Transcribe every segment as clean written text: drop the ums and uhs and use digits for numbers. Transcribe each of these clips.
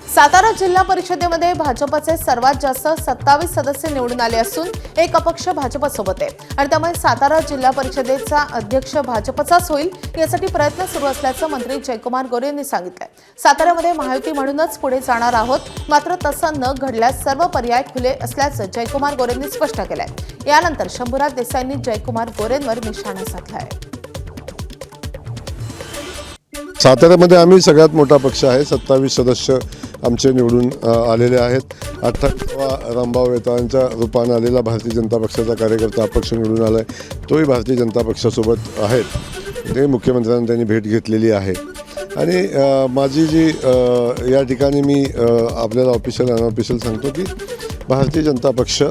सातारा जिल्हा परिषदेमध्ये भाजपचे सर्वात जास्त 27 सदस्य निवडून आले असून एक अपक्ष भाजपसोबत आहे आणि त्यामुळे सातारा जिल्हा परिषदेचा अध्यक्ष भाजपचाच होईल यासाठी प्रयत्न सुरू असल्याचं मंत्री जयकुमार गोरे यांनी सांगितलं। साताऱ्यामध्ये महायुती म्हणूनच पुढे जाणार आहोत, मात्र तसं न घडल्यास सर्व पर्याय खुले असल्याचं जयकुमार गोरे यांनी स्पष्ट केलंय। यानंतर शंभूराज देसाईंनी जयकुमार गोरेंवर निशाणा साधलाय। साताऱ्यामध्ये आम्ही सगळ्यात मोठा पक्ष आहे। 27 सदस्य आमचे निवडून आलेले आहेत। 28वा रामभाऊ वेताळांच्या रूपाने आलेला भारतीय जनता पक्षाचा कार्यकर्ता अपक्ष निवडून आलाय, तोही भारतीय जनता पक्षासोबत आहेत। ते मुख्यमंत्र्यांनी त्यांनी भेट घेतलेली आहे आणि माझी जी या ठिकाणी मी आपल्याला ऑफिशियल अनऑफिशियल सांगतो की भारतीय जनता पक्ष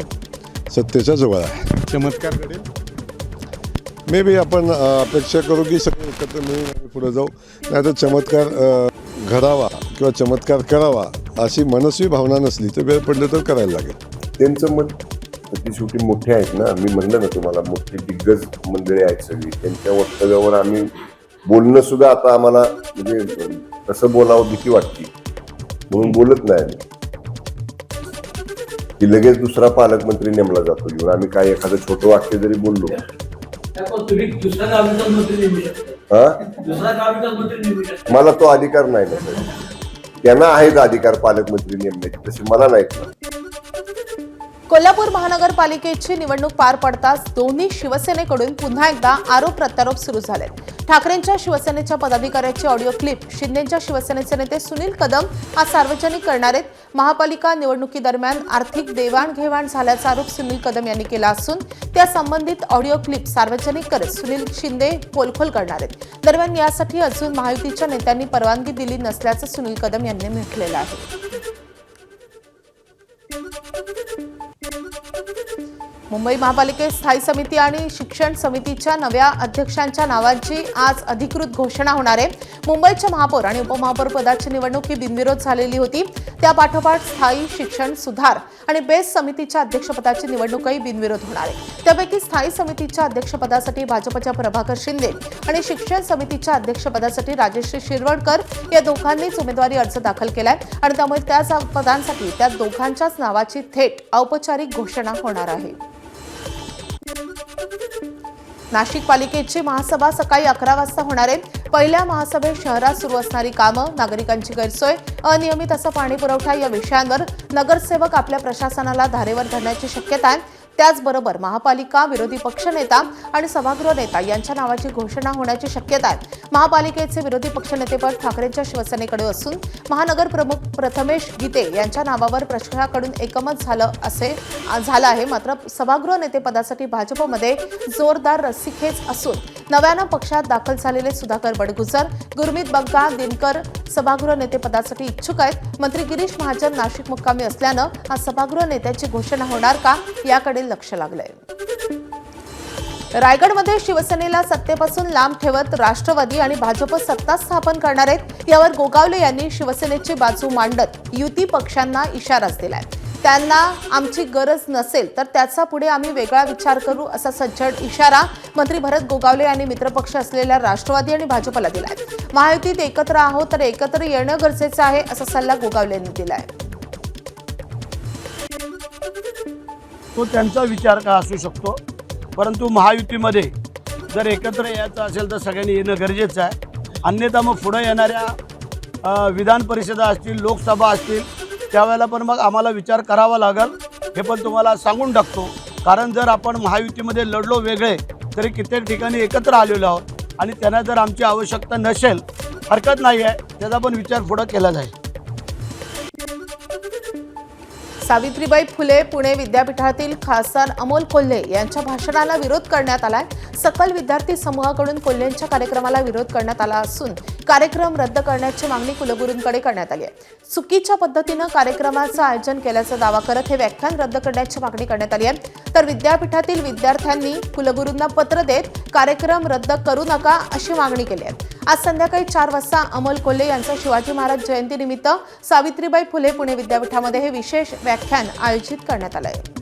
सत्तेच्या जवळ आहे। चमत्कार घडेल मे बी आपण अपेक्षा करू की सगळे एकत्र मिळून आम्ही पुढे जाऊ, नाहीतर चमत्कार घडावा किंवा चमत्कार करावा अशी मनस्वी भावना नसली तर वेळ पडले तर करायला लागेल। त्यांचं मत ती शेवटी मोठे आहेत ना, मी म्हणलं ना तुम्हाला मोठी दिग्गज मंडळी आहेत सगळी, त्यांच्या वक्तव्यावर आम्ही बोलणं सुद्धा आता आम्हाला म्हणजे कसं बोलावं भीती वाटते म्हणून बोलत नाही आम्ही की लगेच दुसरा पालकमंत्री नेमला जातो किंवा आम्ही काय एखादं छोटं वाक्य जरी बोललो मला तो अधिकार नाही ना सर, त्यांना आहेत अधिकार पालकमंत्री नेमण्याचे, तसे मला नाहीत ना। कोल्हापूर महानगरपालिकेची निवडणूक पार पडताच दोन्ही शिवसेनेकडून पुन्हा एकदा आरोप प्रत्यारोप सुरू झाले। ठाकरेंच्या शिवसेनेच्या पदाधिकाऱ्याची ऑडिओ क्लिप शिंदेच्या शिवसेनेचे नेते सुनील कदम आज सार्वजनिक करणार आहेत। महापालिका निवडणुकीदरम्यान आर्थिक देवाणघेवाण झाल्याचा आरोप सुनील कदम यांनी केला असून त्या संबंधित ऑडिओ क्लिप सार्वजनिक करत सुनील शिंदे पोलखोल करणार आहेत। दरम्यान यासाठी अजून महायुतीच्या नेत्यांनी परवानगी दिली नसल्याचं सुनील कदम यांनी म्हटलेलं आहे। मुंबई महापालिकेत स्थायी समिती आणि शिक्षण समितीच्या नव्या अध्यक्षांच्या नावांची आज अधिकृत घोषणा होणार आहे। मुंबईच्या महापौर आणि उपमहापौर पदाची निवडणूक ही बिनविरोध झालेली होती, त्यापाठोपाठ स्थायी शिक्षण सुधार आणि बेस्ट समितीच्या अध्यक्षपदाची निवडणूकही बिनविरोध होणार आहे। त्यापैकी स्थायी समितीच्या अध्यक्षपदासाठी भाजपच्या प्रभाकर शिंदे आणि शिक्षण समितीच्या अध्यक्षपदासाठी राजेश्री शिरवळकर या दोघांनीच उमेदवारी अर्ज दाखल केलाय आणि त्यामुळे त्याच पदांसाठी त्या दोघांच्याच नावाची थेट औपचारिक घोषणा होणार आहे। नाशिक पालिकेची महासभा सकाळी 11 वाजता होणार आहे। पहिल्या महासभेत शहरात सुरू असणारी कामं, नागरिकांची गैरसोय, अनियमित असा पाणी पुरवठा या विषयांवर नगरसेवक आपल्या प्रशासनाला धारेवर धरण्याची शक्यता आहे। त्याचबरोबर महापालिका विरोधी पक्षनेता आणि सभागृह नेता यांच्या नावाची घोषणा होण्याची शक्यता आहे। महापालिकेचे विरोधी पक्षनेतेपद ठाकरेंच्या शिवसेनेकडे असून महानगर प्रमुख प्रथमेश गीते यांच्या नावावर प्रशासनाकडून एकमत झालं आहे, मात्र सभागृह नेतेपदासाठी भाजपमध्ये जोरदार रस्सीखेच असून नव्यानं पक्षात दाखल झालेले सुधाकर बडगुजर, गुरमीत बग्गा दिनकर सभागृह नेतेपदासाठी इच्छुक आहेत। मंत्री गिरीश महाजन नाशिक मुक्कामी असल्यानं आज सभागृह नेत्याची घोषणा होणार का याकडे लक्ष लागलंय। रायगडमध्ये शिवसेनेला सत्तेपासून लांब ठेवत राष्ट्रवादी आणि भाजप सत्ता स्थापन करणार आहेत, यावर गोगावले यांनी शिवसेनेची बाजू मांडत युती पक्षांना इशाराच दिलाय। त्यांना आमची गरज नसेल तर त्याचा पुढे आम्ही वेगळा विचार करू असा सज्जड इशारा मंत्री भरत गोगावले यांनी मित्रपक्ष असलेल्या राष्ट्रवादी आणि भाजपला दिलाय। महायुतीत एकत्र आहोत तर एकत्र येणं गरजेचं आहे असा सल्ला गोगावले यांनी दिलाय। तो त्यांचा विचार का असू शकतो, परंतु महायुतीमध्ये जर एकत्र यायचं असेल तर सगळ्यांनी येणं गरजेचं आहे। अन्यथा मग पुढे येणाऱ्या विधान परिषदा असतील, लोकसभा असतील, त्यावेळेला पण मग आम्हाला विचार करावा लागेल, हे पण तुम्हाला सांगून टाकतो। कारण जर आपण महायुतीमध्ये लढलो वेगळे तरी कित्येक ठिकाणी एकत्र आलेलो आहोत आणि त्यांना जर आमची आवश्यकता नसेल हरकत नाही आहे, त्याचा पण विचार पुढे केला जाईल। सावित्रीबाई फुले पुणे विद्यापीठातील खासदार अमोल कोल्हे यांच्या भाषणाला विरोध करण्यात आलाय। सकल विद्यार्थी समूहाकडून कोल्हेंच्या कार्यक्रमाला विरोध करण्यात आला असून कार्यक्रम रद्द करण्याची मागणी कुलगुरूंकडे करण्यात आली आहे। चुकीच्या पद्धतीनं कार्यक्रमाचं आयोजन केल्याचा दावा करत हे व्याख्यान रद्द करण्याची मागणी करण्यात आली आहे। तर विद्यापीठातील विद्यार्थ्यांनी कुलगुरूंना पत्र देत कार्यक्रम रद्द करू नका अशी मागणी केली आहे। आज संध्याकाळी 4 वाजता अमोल कोल्हे यांचं शिवाजी महाराज जयंतीनिमित्त सावित्रीबाई फुले पुणे विद्यापीठामध्ये हे विशेष व्याख्यान आयोजित करण्यात आलं आहे।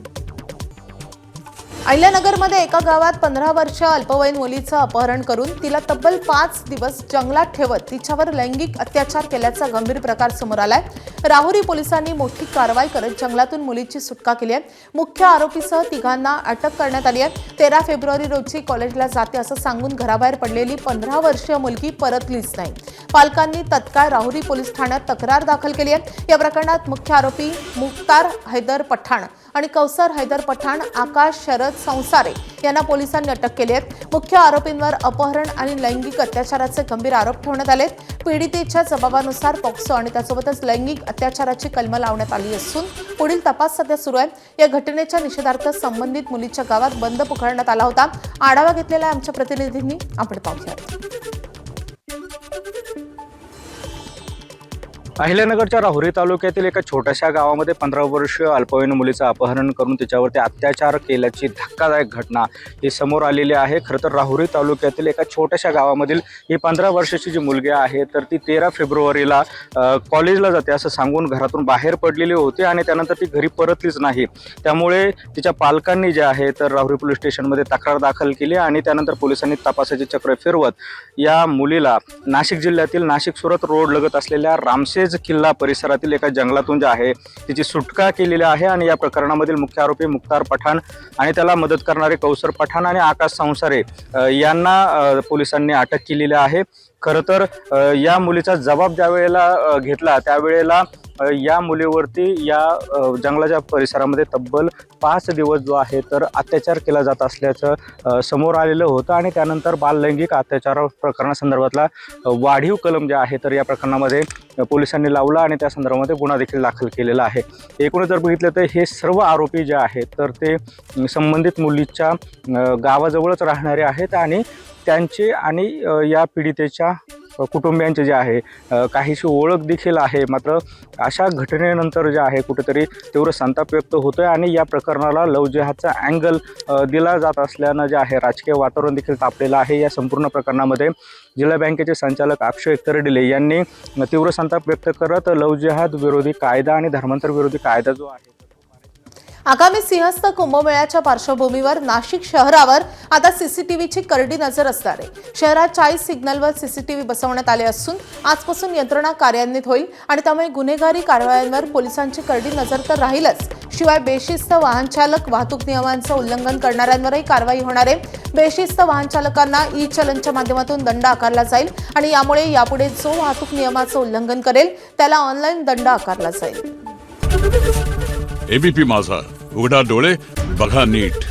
अहिल्यानगरमध्ये एका गावात 15 वर्षीय अल्पवयीन मुलीचं अपहरण करून तिला तब्बल 5 दिवस जंगलात ठेवत तिच्यावर लैंगिक अत्याचार केल्याचा गंभीर प्रकार समोर आलाय। राहुरी पोलिसांनी मोठी कारवाई करत जंगलातून मुलीची सुटका केली आहे। मुख्य आरोपीसह तिघांना अटक करण्यात आली आहे। 13 फेब्रुवारी रोजी कॉलेजला जाते असं सांगून घराबाहेर पडलेली 15 वर्षीय मुलगी परतलीच नाही। पालकांनी तत्काळ राहुरी पोलीस ठाण्यात तक्रार दाखल केली आहे। या प्रकरणात मुख्य आरोपी मुख्तार हैदर पठाण आणि कौसर हैदर पठाण, आकाश शरद संसारे यांना पोलिसांनी अटक केली आहे। मुख्य आरोपींवर अपहरण आणि लैंगिक अत्याचाराचे गंभीर आरोप ठेवण्यात आले। पीडितेच्या जबाबानुसार पॉक्सो आणि त्यासोबतच लैंगिक अत्याचाराची कलम लावण्यात आली असून पुढील तपास सध्या सुरू आहे। या घटनेच्या निषेधार्थ संबंधित मुलीच्या गावात बंद पुकारण्यात आला होता। आढावा घेतलेला आमच्या प्रतिनिधींनी, आपण पाहूया। अहिल्यानगरच्या राहुरी तालुक्यातील एका छोट्याशा गावामध्ये 15 वर्षीय अल्पवयीन मुलीचं अपहरण करून तिच्यावरती अत्याचार केल्याची धक्कादायक घटना ही समोर आलेली आहे। खरं तर राहुरी तालुक्यातील एका छोट्याशा गावामधील ही 15 वर्षाची जी मुलगी आहे तर ती 13 फेब्रुवारीला कॉलेजला जाते असं सांगून घरातून बाहेर पडलेली होती आणि त्यानंतर ती घरी परतलीच नाही। त्यामुळे तिच्या पालकांनी जे आहे तर राहुरी पोलीस स्टेशनमध्ये तक्रार दाखल केली आणि त्यानंतर पोलिसांनी तपासाचे चक्र फिरवत या मुलीला नाशिक जिल्ह्यातील नाशिक सुरत रोड लगत असलेल्या रामशेज किल्ला परिसरातील एका जंगलातून जे आहे तिची सुटका केलेली आहे। आणि या प्रकरणामधील मुख्य आरोपी मुख्तार पठाण आणि त्याला मदत करणारे कौसर पठाण आणि आकाश संसारे यांना पोलिसांनी अटक केलेली आहे। खरं तर या मुलीचा जबाब ज्या वेळेला घेतला त्यावेळेला या मुलीवरती या जंगलाच्या परिसरामध्ये तब्बल 5 दिवस जो आहे तर अत्याचार केला जात असल्याचं समोर आलेलं होतं आणि त्यानंतर बाललैंगिक अत्याचार प्रकरणासंदर्भातला वाढीव कलम जे आहे तर या प्रकरणामध्ये पोलिसांनी लावला आणि त्या संदर्भामध्ये गुन्हा देखील दाखल केलेला आहे। एकूणच जर बघितलं तर हे सर्व आरोपी जे आहेत तर ते संबंधित मुलीच्या गावाजवळच राहणारे आहेत आणि त्यांचे आणि या पीडितेच्या कुटुंबियांचे जे आहे काहीशी ओळख देखील आहे। मात्र अशा घटनेनंतर जे आहे कुठेतरी तीव्र संताप व्यक्त होतोय आणि या प्रकरणाला लव्ह जिहादचा अँगल दिला जात असल्यानं जे आहे राजकीय वातावरण देखील तापलेलं आहे। या संपूर्ण प्रकरणामध्ये जिल्हा बँकेचे संचालक अक्षय तरडिले यांनी तीव्र संताप व्यक्त करत लव्ह जिहाद विरोधी कायदा आणि धर्मांतर विरोधी कायदा जो आहे आगामी सिंहस्थ कुंभमेळ्याच्या पार्श्वभूमीवर नाशिक शहरावर आता सीसीटीव्हीची करडी नजर असणार आहे। शहरात 40 सिग्नलवर सीसीटीव्ही बसवण्यात आले असून आजपासून यंत्रणा कार्यान्वित होईल आणि त्यामुळे गुन्हेगारी कारवायांवर पोलिसांची करडी नजर तर राहीलच, शिवाय बेशिस्त वाहन चालक वाहतूक नियमांचं उल्लंघन करणाऱ्यांवरही कारवाई होणार आहे। बेशिस्त वाहन चालकांना ई चलनच्या माध्यमातून दंड आकारला जाईल आणि यामुळे यापुढे जो वाहतूक नियमाचं उल्लंघन करेल त्याला ऑनलाईन दंड आकारला जाईल। एबीपी माझा, उघडा डोळे बघा नीट।